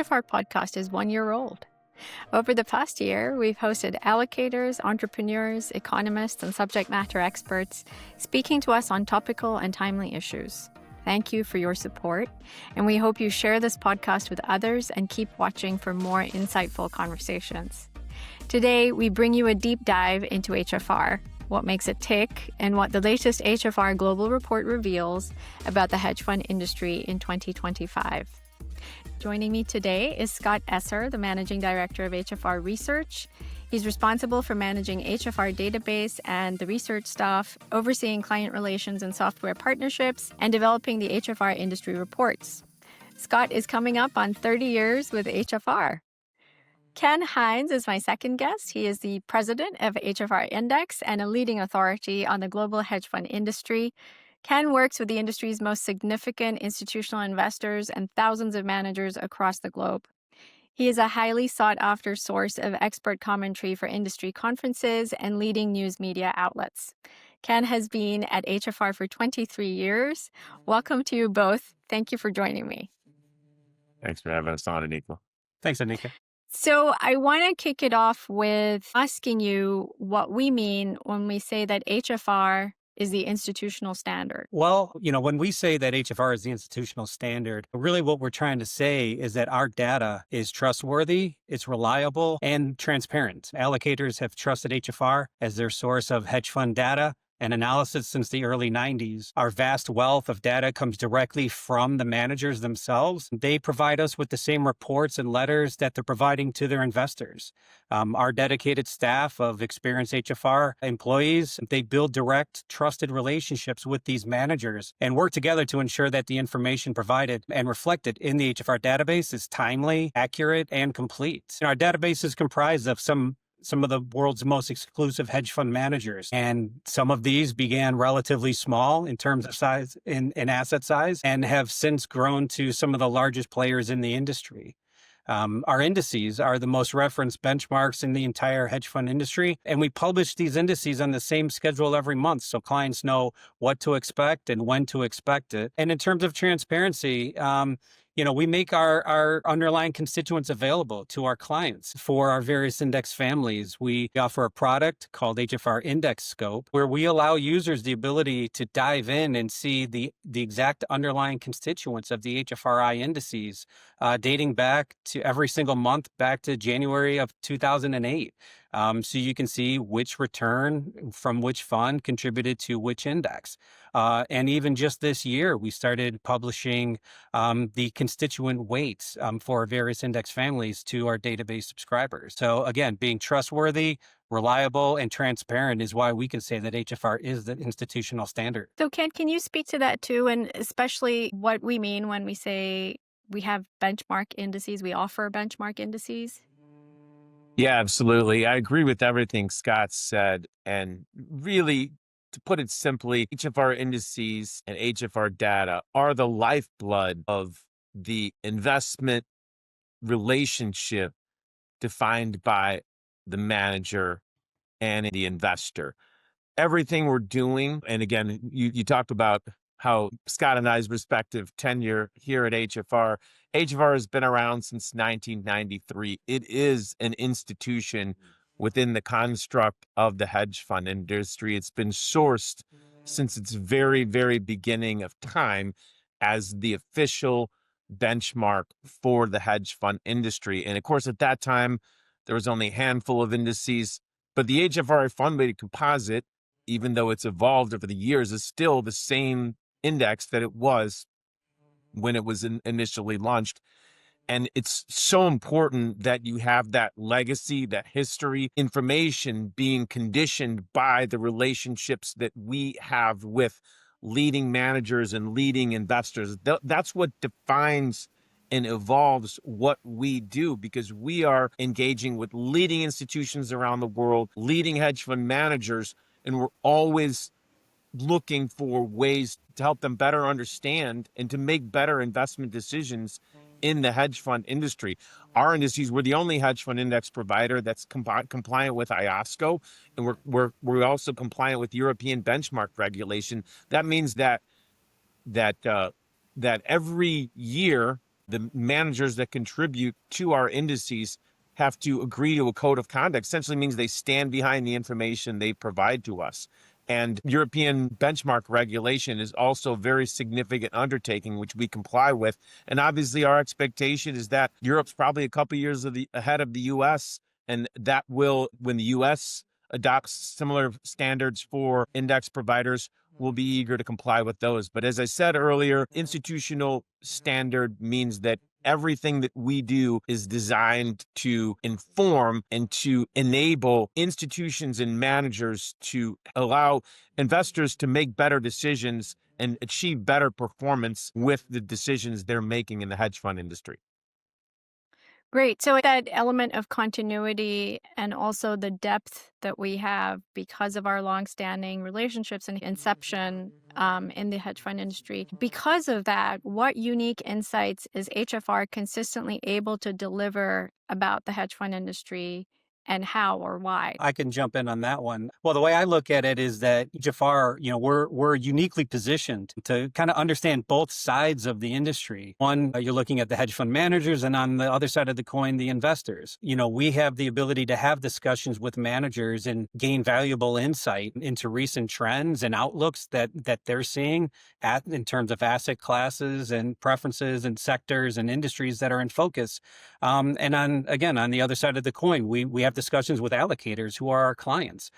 HFR Podcast is 1 year old. Over the past year, we've hosted allocators, entrepreneurs, economists, and subject matter experts speaking to us on topical and timely issues. Thank you for your support, and we hope you share this podcast with others and keep watching for more insightful conversations. Today, we bring you a deep dive into HFR, what makes it tick, and what the latest HFR Global Report reveals about the hedge fund industry in 2025. Joining me today is Scott Esser, the Managing Director of HFR Research. He's responsible for managing HFR database and the research staff, overseeing client relations and software partnerships, and developing the HFR industry reports. Scott is coming up on 30 years with HFR. Ken Hines is my second guest. He is the president of HFR Index and a leading authority on the global hedge fund industry. Ken works with the industry's most significant institutional investors and thousands of managers across the globe. He is a highly sought-after source of expert commentary for industry conferences and leading news media outlets. Ken has been at HFR for 23 years. Welcome to you both. Thank you for joining me. Thanks for having us on, Anika. Thanks, Anika. So I want to kick it off with asking you what we mean when we say that HFR is the institutional standard. Well, when we say that HFR is the institutional standard, really what we're trying to say is that our data is trustworthy, it's reliable, and transparent. Allocators have trusted HFR as their source of hedge fund data and analysis since the early 90s. Our vast wealth of data comes directly from the managers themselves. They provide us with the same reports and letters that they're providing to their investors. Our dedicated staff of experienced HFR employees, they build direct, trusted relationships with these managers and work together to ensure that the information provided and reflected in the HFR database is timely, accurate, and complete. Our database is comprised of some of the world's most exclusive hedge fund managers. And some of these began relatively small in terms of size, in asset size, and have since grown to some of the largest players in the industry. Our indices are the most referenced benchmarks in the entire hedge fund industry. And we publish these indices on the same schedule every month so clients know what to expect and when to expect it. And in terms of transparency, we make our underlying constituents available to our clients for our various index families. We offer a product called HFR Index Scope, where we allow users the ability to dive in and see the exact underlying constituents of the HFRI indices, dating back to every single month back to January of 2008. So you can see which return from which fund contributed to which index. And even just this year, we started publishing the constituent weights for various index families to our database subscribers. So again, being trustworthy, reliable, and transparent is why we can say that HFR is the institutional standard. So Ken, can you speak to that too, and especially what we mean when we say we have benchmark indices, we offer benchmark indices? Yeah, absolutely. I agree with everything Scott said. And really, to put it simply, HFR indices and HFR data are the lifeblood of the investment relationship defined by the manager and the investor. Everything we're doing, and again, you talked about how Scott and I's respective tenure here at HFR. HFR has been around since 1993. It is an institution within the construct of the hedge fund industry. It's been sourced since its very, very beginning of time as the official benchmark for the hedge fund industry. And of course, at that time, there was only a handful of indices, but the HFR fund-weighted composite, even though it's evolved over the years, is still the same index that it was when it was initially launched. And it's so important that you have that legacy, that history, information being conditioned by the relationships that we have with leading managers and leading investors. That's what defines and evolves what we do, because we are engaging with leading institutions around the world, leading hedge fund managers, and we're always looking for ways to help them better understand and to make better investment decisions in the hedge fund industry. Our indices, we're the only hedge fund index provider that's compliant with IOSCO, and we're also compliant with European benchmark regulation. That means that every year The managers that contribute to our indices have to agree to a code of conduct. Essentially means they stand behind the information they provide to us. And European benchmark regulation is also a very significant undertaking, which we comply with. And obviously, our expectation is that Europe's probably a couple of years ahead of the U.S., and that will, when the U.S. adopts similar standards for index providers, we'll be eager to comply with those. But as I said earlier, institutional standard means that everything that we do is designed to inform and to enable institutions and managers to allow investors to make better decisions and achieve better performance with the decisions they're making in the hedge fund industry. Great. So that element of continuity and also the depth that we have because of our longstanding relationships and inception in the hedge fund industry. Because of that, what unique insights is HFR consistently able to deliver about the hedge fund industry, and how or why? I can jump in on that one. Well, the way I look at it is that HFR, we're uniquely positioned to kind of understand both sides of the industry. One, you're looking at the hedge fund managers, and on the other side of the coin, the investors. We have the ability to have discussions with managers and gain valuable insight into recent trends and outlooks that they're seeing in terms of asset classes and preferences and sectors and industries that are in focus. And on the other side of the coin, we have discussions with allocators who are our clients.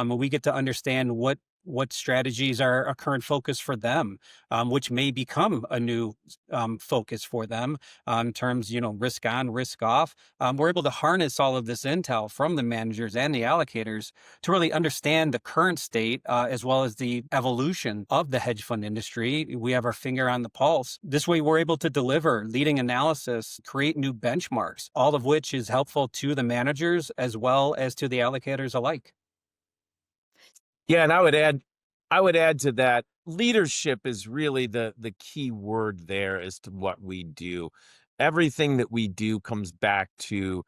We get to understand what strategies are a current focus for them, which may become a new focus for them in terms, risk on, risk off. We're able to harness all of this intel from the managers and the allocators to really understand the current state as well as the evolution of the hedge fund industry. We have our finger on the pulse. This way, we're able to deliver leading analysis, create new benchmarks, all of which is helpful to the managers as well as to the allocators alike. Yeah, and I would add to that, leadership is really the key word there as to what we do. Everything that we do comes back to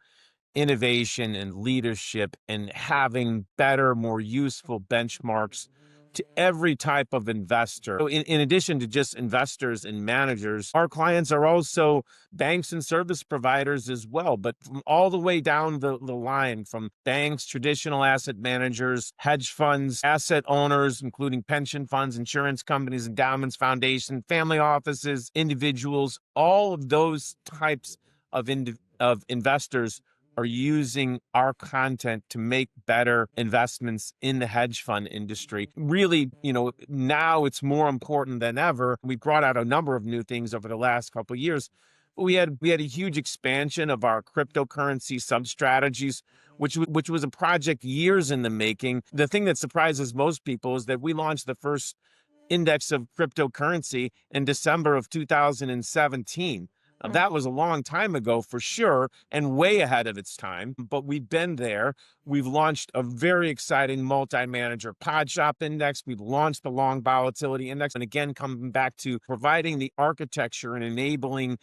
innovation and leadership and having better, more useful benchmarks to every type of investor. So in addition to just investors and managers, our clients are also banks and service providers as well, but from all the way down the line, from banks, traditional asset managers, hedge funds, asset owners, including pension funds, insurance companies, endowments, foundations, family offices, individuals, all of those types of investors are using our content to make better investments in the hedge fund industry. Really, now it's more important than ever. We brought out a number of new things over the last couple of years. We had a huge expansion of our cryptocurrency sub-strategies, which was a project years in the making. The thing that surprises most people is that we launched the first index of cryptocurrency in December of 2017. That was a long time ago for sure, and way ahead of its time, but we've been there. We've launched a very exciting multi-manager pod shop index. We've launched the long volatility index. And again, coming back to providing the architecture and enabling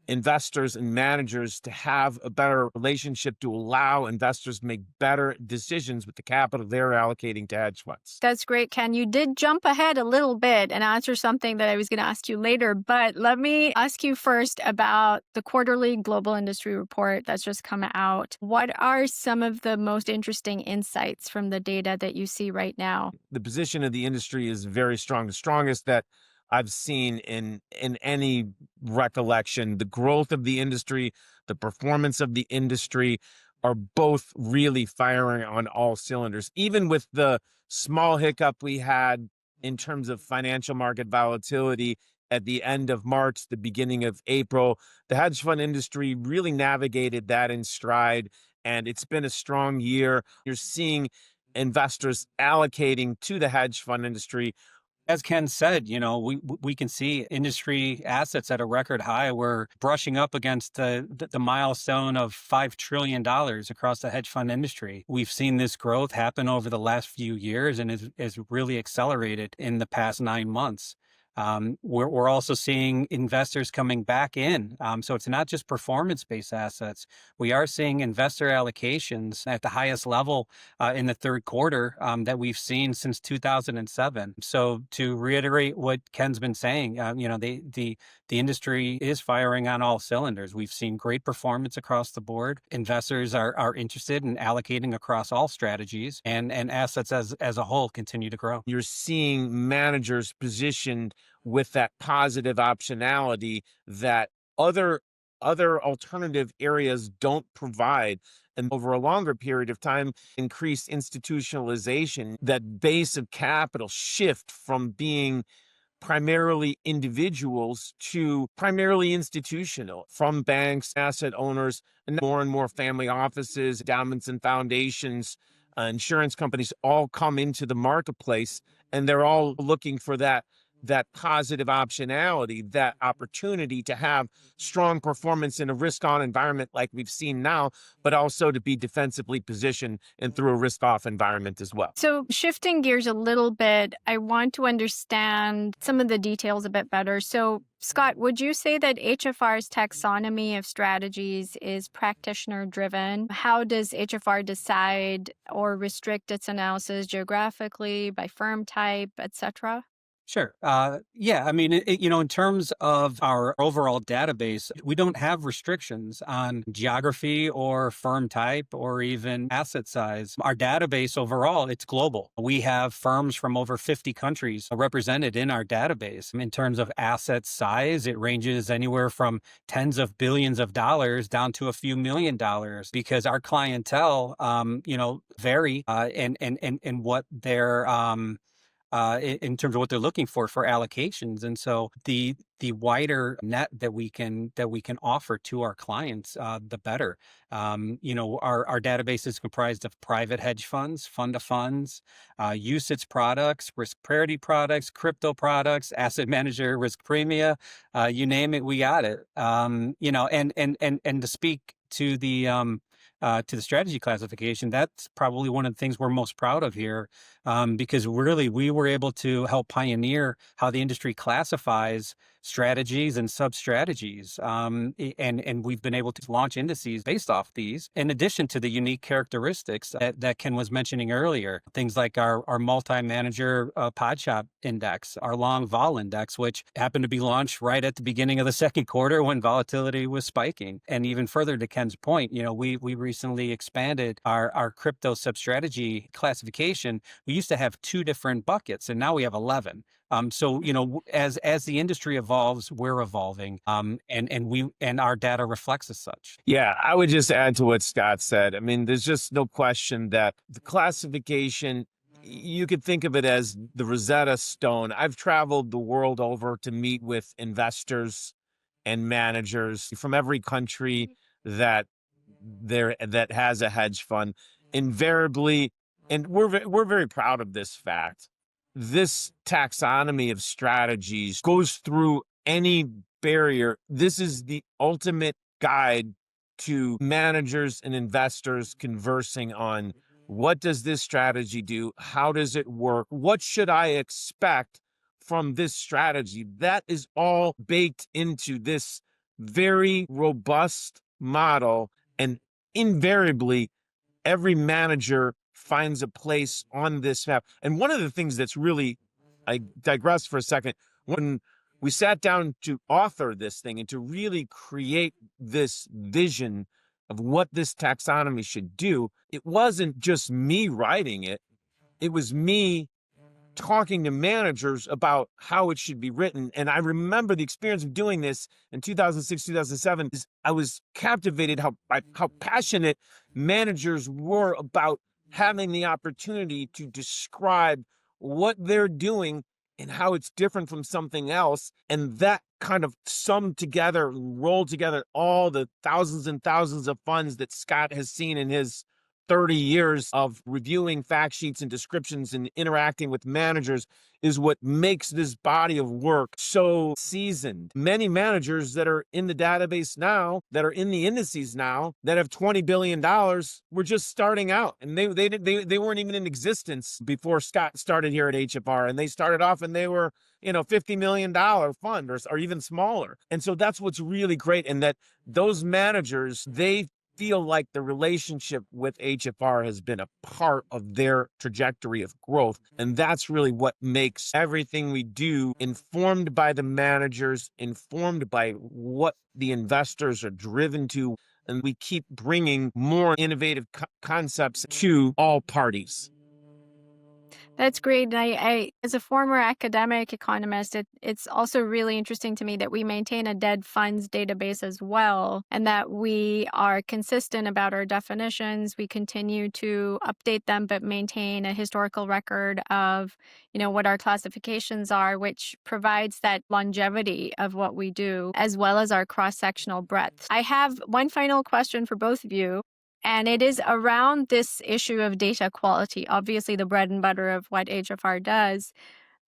investors and managers to have a better relationship to allow investors to make better decisions with the capital they're allocating to hedge funds. That's great, Ken. You did jump ahead a little bit and answer something that I was going to ask you later, but let me ask you first about the quarterly global industry report that's just come out. What are some of the most interesting insights from the data that you see right now? The position of the industry is very strong, the strongest that I've seen in any recollection. The growth of the industry, the performance of the industry are both really firing on all cylinders. Even with the small hiccup we had in terms of financial market volatility at the end of March, the beginning of April, the hedge fund industry really navigated that in stride, and it's been a strong year. You're seeing investors allocating to the hedge fund industry. As Ken said, we can see industry assets at a record high. We're brushing up against the milestone of $5 trillion across the hedge fund industry. We've seen this growth happen over the last few years and has really accelerated in the past 9 months. We're also seeing investors coming back in. So it's not just performance-based assets. We are seeing investor allocations at the highest level in the third quarter that we've seen since 2007. So to reiterate what Ken's been saying, the industry is firing on all cylinders. We've seen great performance across the board. Investors are interested in allocating across all strategies, and assets as a whole continue to grow. You're seeing managers positioned with that positive optionality that other alternative areas don't provide. And over a longer period of time, increased institutionalization, that base of capital shift from being primarily individuals to primarily institutional, from banks, asset owners, and more family offices, endowments and foundations, insurance companies all come into the marketplace, and they're all looking for that positive optionality, that opportunity to have strong performance in a risk-on environment like we've seen now, but also to be defensively positioned and through a risk-off environment as well. So shifting gears a little bit, I want to understand some of the details a bit better. So Scott, would you say that HFR's taxonomy of strategies is practitioner driven? How does HFR decide or restrict its analysis geographically, by firm type, etc.? Sure. Yeah. I mean, in terms of our overall database, we don't have restrictions on geography or firm type or even asset size. Our database overall, it's global. We have firms from over 50 countries represented in our database. In terms of asset size, it ranges anywhere from tens of billions of dollars down to a few $1 million because our clientele, vary in what they're in terms of what they're looking for allocations. And so the wider net that we can offer to our clients, the better. Our database is comprised of private hedge funds, fund of funds, UCITS products, risk parity products, crypto products, asset manager risk premia, you name it, we got it. And to speak to the strategy classification, that's probably one of the things we're most proud of here, because really we were able to help pioneer how the industry classifies strategies and sub-strategies. And we've been able to launch indices based off these, in addition to the unique characteristics that Ken was mentioning earlier. Things like our multi-manager pod shop index, our long vol index, which happened to be launched right at the beginning of the second quarter when volatility was spiking. And even further to Ken's point, we recently expanded our crypto sub-strategy classification. We used to have 2 different buckets, and now we have 11. So, as the industry evolves, we're evolving, and our data reflects as such. Yeah, I would just add to what Scott said. I mean, there's just no question that the classification, you could think of it as the Rosetta Stone. I've traveled the world over to meet with investors and managers from every country that has a hedge fund. Invariably, and we're very proud of this fact, this taxonomy of strategies goes through any barrier. This is the ultimate guide to managers and investors conversing on what does this strategy do? How does it work? What should I expect from this strategy? That is all baked into this very robust model, and invariably every manager finds a place on this map. And one of the things that's really, I digress for a second, when we sat down to author this thing and to really create this vision of what this taxonomy should do, it wasn't just me writing it. It was me talking to managers about how it should be written. And I remember the experience of doing this in 2006, 2007. I was captivated by how passionate managers were about having the opportunity to describe what they're doing and how it's different from something else. And that kind of summed together, rolled together all the thousands and thousands of funds that Scott has seen in his 30 years of reviewing fact sheets and descriptions and interacting with managers is what makes this body of work so seasoned. Many managers that are in the database now, that are in the indices now, that have $20 billion, were just starting out. And they weren't even in existence before Scott started here at HFR. And they started off and they were, $50 million fund or even smaller. And so that's what's really great. And that those managers, they feel like the relationship with HFR has been a part of their trajectory of growth. And that's really what makes everything we do informed by the managers, informed by what the investors are driven to. And we keep bringing more innovative concepts to all parties. That's great. And I, as a former academic economist, it's also really interesting to me that we maintain a dead funds database as well, and that we are consistent about our definitions. We continue to update them, but maintain a historical record of, what our classifications are, which provides that longevity of what we do, as well as our cross-sectional breadth. I have one final question for both of you. And it is around this issue of data quality, obviously the bread and butter of what HFR does,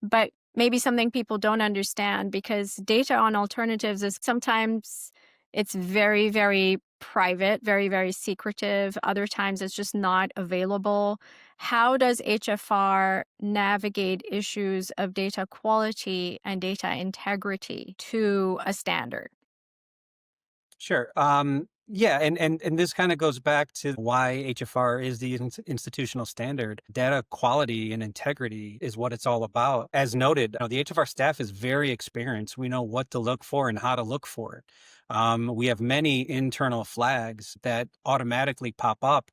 but maybe something people don't understand, because data on alternatives is sometimes it's very, very private, very, very secretive. Other times it's just not available. How does HFR navigate issues of data quality and data integrity to a standard? Sure. Yeah, and this kind of goes back to why HFR is the institutional standard. Data quality and integrity is what it's all about. As noted, the HFR staff is very experienced. We know what to look for and how to look for it. We have many internal flags that automatically pop up,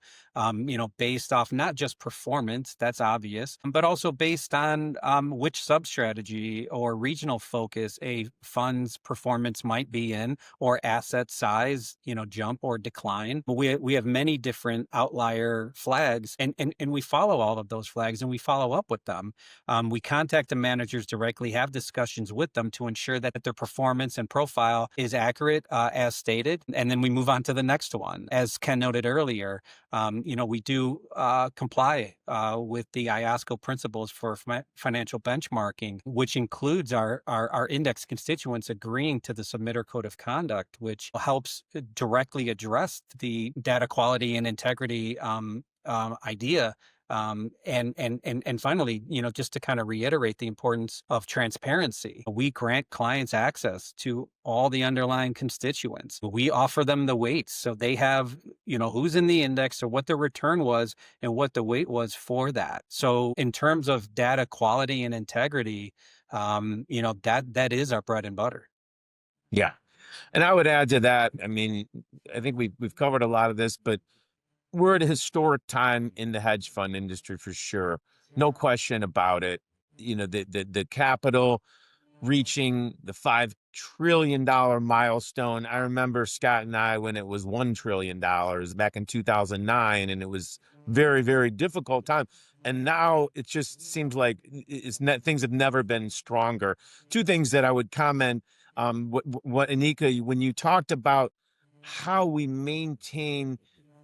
based off not just performance, that's obvious, but also based on which sub-strategy or regional focus a fund's performance might be in, or asset size, jump or decline. We have many different outlier flags, and we follow all of those flags, and we follow up with them. We contact the managers directly, have discussions with them to ensure that their performance and profile is accurate as stated, and then we move on to the next one. As Ken noted earlier, we do comply with the IOSCO principles for financial benchmarking, which includes our index constituents agreeing to the submitter code of conduct, which helps directly address the data quality and integrity idea. And finally, just to kind of reiterate the importance of transparency, we grant clients access to all the underlying constituents. We offer them the weights, so they have, who's in the index or what the return was and what the weight was for that. So in terms of data quality and integrity, that is our bread and butter. Yeah. And I would add to that, I mean, I think we've covered a lot of this, but we're at a historic time in the hedge fund industry for sure. No question about it. The capital reaching the $5 trillion milestone. I remember Scott and I when it was $1 trillion back in 2009, and it was very, very difficult time. And now it just seems like things have never been stronger. Two things that I would comment. What Anika, when you talked about how we maintain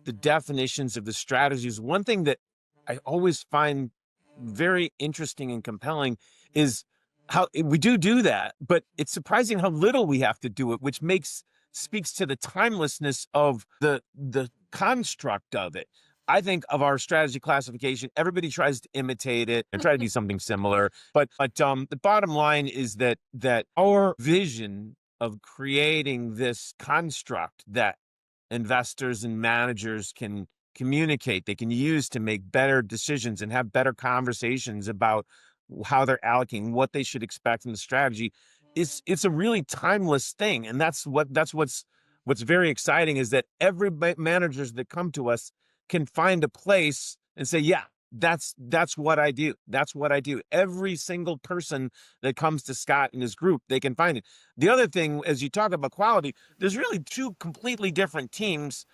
the definitions of the strategies, one thing that I always find very interesting and compelling is how we do that, but it's surprising how little we have to do it, which speaks to the timelessness of the construct of it. I think of our strategy classification, everybody tries to imitate it and try to do something similar. But the bottom line is that our vision of creating this construct that investors and managers can communicate, they can use to make better decisions and have better conversations about how they're allocating, what they should expect from the strategy, it's a really timeless thing. And that's what's very exciting, is that every managers that come to us can find a place and say, yeah, that's what I do. That's what I do. Every single person that comes to Scott and his group, they can find it. The other thing, as you talk about quality, there's really two completely different teams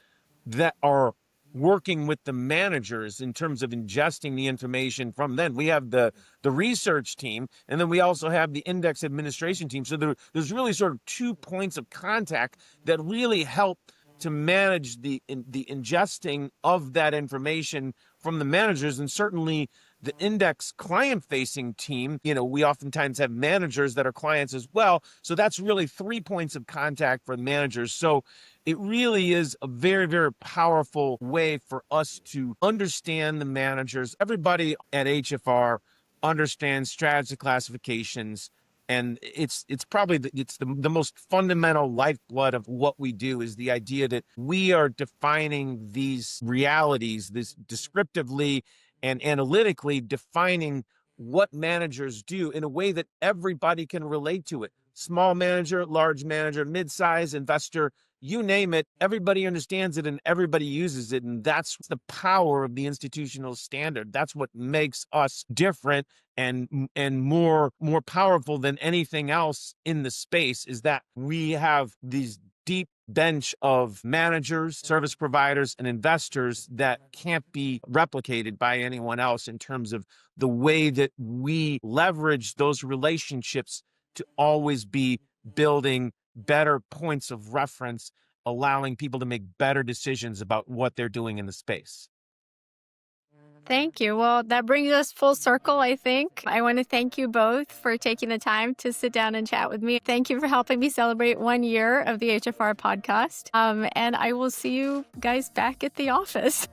that are working with the managers in terms of ingesting the information from them. We have the research team, and then we also have the index administration team. So there's really sort of 2 points of contact that really help to manage the ingesting of that information from the managers, and certainly the index client-facing team. We oftentimes have managers that are clients as well. So that's really 3 points of contact for managers. So it really is a very, very powerful way for us to understand the managers. Everybody at HFR understands strategy classifications, and it's probably the most fundamental lifeblood of what we do, is the idea that we are defining these realities, this descriptively and analytically defining what managers do in a way that everybody can relate to it. Small manager, large manager, mid-size investor, you name it, everybody understands it and everybody uses it. And that's the power of the institutional standard. That's what makes us different and more powerful than anything else in the space, is that we have these deep bench of managers, service providers, and investors that can't be replicated by anyone else in terms of the way that we leverage those relationships to always be building better points of reference, allowing people to make better decisions about what they're doing in the space. Thank you. Well, that brings us full circle, I think. I want to thank you both for taking the time to sit down and chat with me. Thank you for helping me celebrate 1 year of the HFR podcast. And I will see you guys back at the office.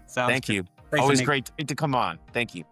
Thank you. Thanks, Always Nick. great to come on. Thank you.